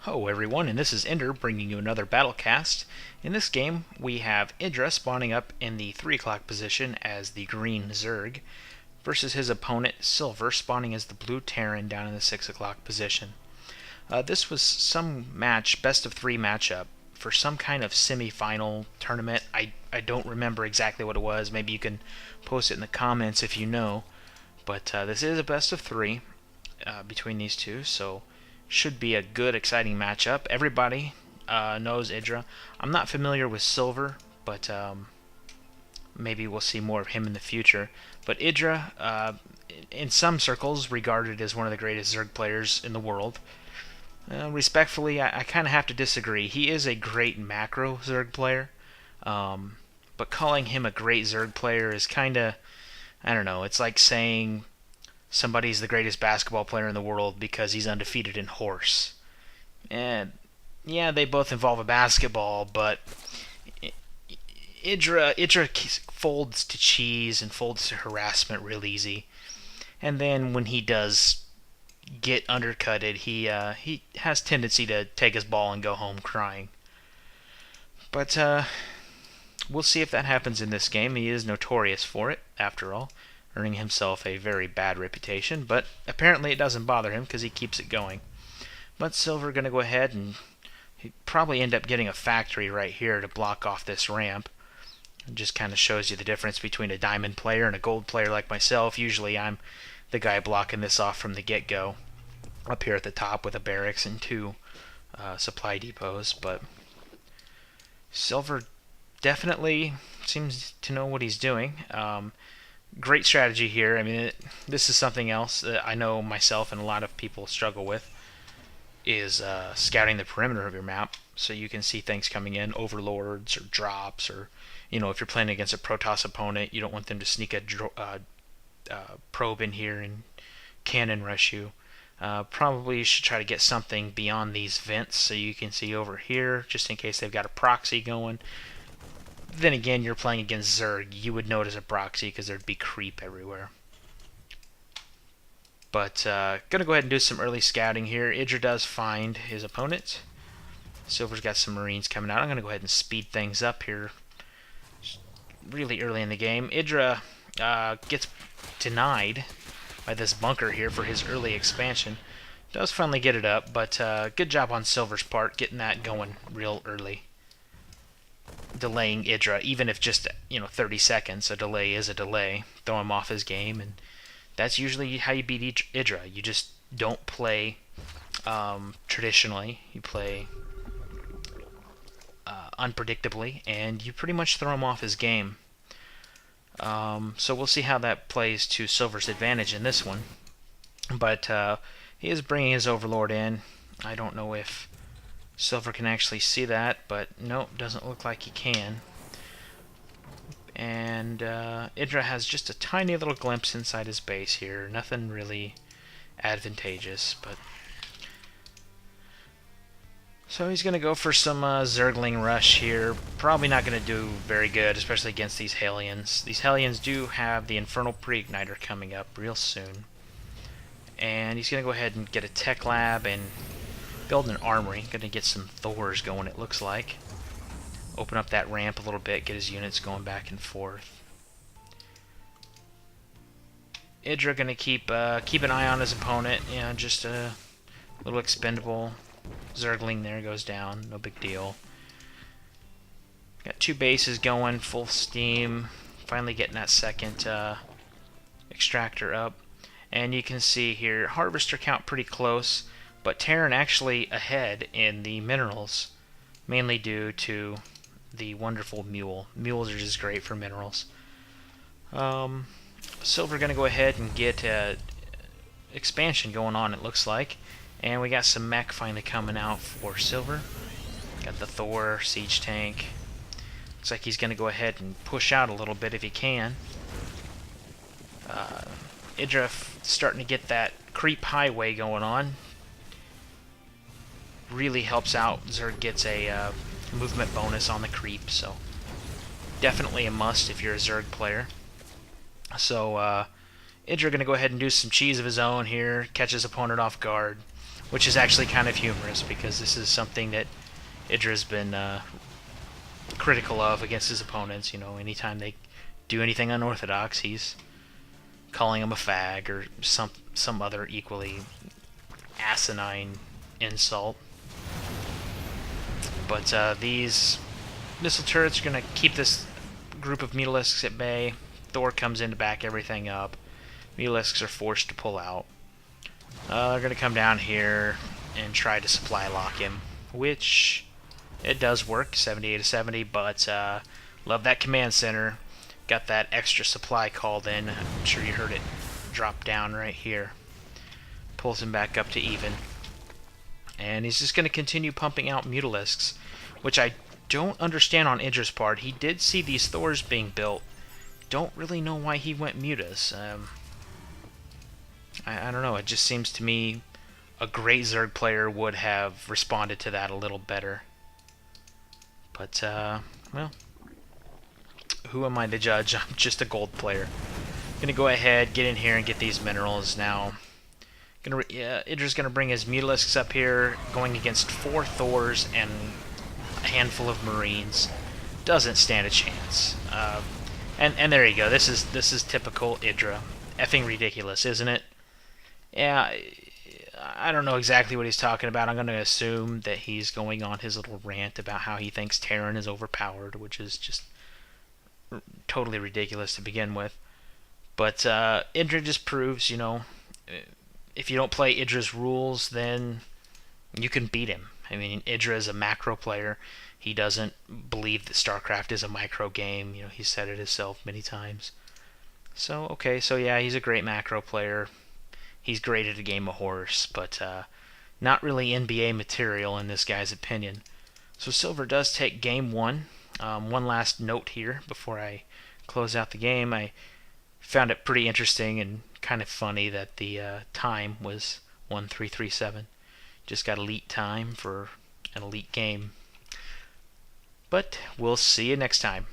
Hello everyone, and this is Ender bringing you another Battlecast. In this game, we have Idra spawning up in the 3 o'clock position as the green Zerg, versus his opponent Silver spawning as the blue Terran down in the 6 o'clock position. This was some match, best of 3 matchup, for some kind of semi-final tournament. I don't remember exactly what it was. Maybe you can post it in the comments if you know. But this is a best of 3 between these two, so should be a good, exciting matchup. Everybody knows Idra. I'm not familiar with Silver, but maybe we'll see more of him in the future. But Idra, in some circles, regarded as one of the greatest Zerg players in the world. Respectfully, I kind of have to disagree. He is a great macro Zerg player, but calling him a great Zerg player is kind of, I don't know, it's like saying somebody's the greatest basketball player in the world because he's undefeated in horse. And yeah, they both involve a basketball, but Idra folds to cheese and folds to harassment real easy. And then when he does get undercutted, he has tendency to take his ball and go home crying. But we'll see if that happens in this game. He is notorious for it, after all, earning himself a very bad reputation, but apparently it doesn't bother him because he keeps it going. But Silver going to go ahead and he'd probably end up getting a factory right here to block off this ramp. It just kind of shows you the difference between a diamond player and a gold player like myself. Usually I'm the guy blocking this off from the get-go up here at the top with a barracks and 2 supply depots, but Silver definitely seems to know what he's doing. Great strategy here. I mean, this is something else that I know myself and a lot of people struggle with, is scouting the perimeter of your map so you can see things coming in, overlords or drops, or, you know, if you're playing against a Protoss opponent, you don't want them to sneak a probe in here and cannon rush you. Probably you should try to get something beyond these vents so you can see over here, just in case they've got a proxy going. Then again, you're playing against Zerg. You would notice a proxy because there'd be creep everywhere. But gonna go ahead and do some early scouting here. Idra does find his opponent. Silver's got some Marines coming out. I'm gonna go ahead and speed things up here really early in the game. Idra gets denied by this bunker here for his early expansion. Does finally get it up, but good job on Silver's part getting that going real early. Delaying Idra, even if just 30 seconds, a delay is a delay. Throw him off his game, and that's usually how you beat Idra. You just don't play traditionally. You play unpredictably, and you pretty much throw him off his game. So we'll see how that plays to Silver's advantage in this one. But he is bringing his Overlord in. I don't know if Silver can actually see that, but nope, doesn't look like he can. And Idra has just a tiny little glimpse inside his base here. Nothing really advantageous, but so he's going to go for some Zergling rush here. Probably not going to do very good, especially against these Hellions. These Hellions do have the Infernal Pre-Igniter coming up real soon. And he's going to go ahead and get a tech lab and build an armory. Going to get some Thors going, it looks like. Open up that ramp a little bit, get his units going back and forth. Idra going to keep an eye on his opponent. Just a little expendable Zergling there goes down, no big deal. Got 2 bases going, full steam. Finally getting that second extractor up. And you can see here, harvester count pretty close, but Terran actually ahead in the minerals, mainly due to the wonderful mule. Mules are just great for minerals. Silver going to go ahead and get expansion going on, it looks like. And we got some mech finally coming out for Silver. Got the Thor, siege tank. Looks like he's going to go ahead and push out a little bit if he can. Idra starting to get that creep highway going on. Really helps out. Zerg gets a movement bonus on the creep, so definitely a must if you're a Zerg player. So Idra going to go ahead and do some cheese of his own here, catch his opponent off guard. which is actually kind of humorous because this is something that Idra's been critical of against his opponents. You know, anytime they do anything unorthodox, he's calling them a fag or some other equally asinine insult. But these missile turrets are going to keep this group of Mutalisks at bay. Thor comes in to back everything up. Mutalisks are forced to pull out. They're going to come down here and try to supply lock him, which it does work, 78 to 70, but love that command center. Got that extra supply called in. I'm sure you heard it drop down right here. Pulls him back up to even. And he's just going to continue pumping out Mutalisks, which I don't understand on Idra's part. He did see these Thors being built. Don't really know why he went Mutas. I don't know. It just seems to me a great Zerg player would have responded to that a little better. But, well, who am I to judge? I'm just a gold player. Gonna go ahead, get in here and get these minerals now. Idra's gonna bring his Mutalisks up here, going against 4 Thors and a handful of Marines. Doesn't stand a chance. And there you go. This is typical Idra. Effing ridiculous, isn't it? Yeah, I don't know exactly what he's talking about. I'm going to assume that he's going on his little rant about how he thinks Terran is overpowered, which is just totally ridiculous to begin with. But Idra just proves, you know, if you don't play Idra's rules, then you can beat him. I mean, Idra is a macro player. He doesn't believe that StarCraft is a micro game. You know, he's said it himself many times. So, okay, so yeah, he's a great macro player. He's great at a game of horse, but not really NBA material in this guy's opinion. So Silver does take game 1. One last note here before I close out the game. I found it pretty interesting and kind of funny that the time was 1337. Just got elite time for an elite game. But we'll see you next time.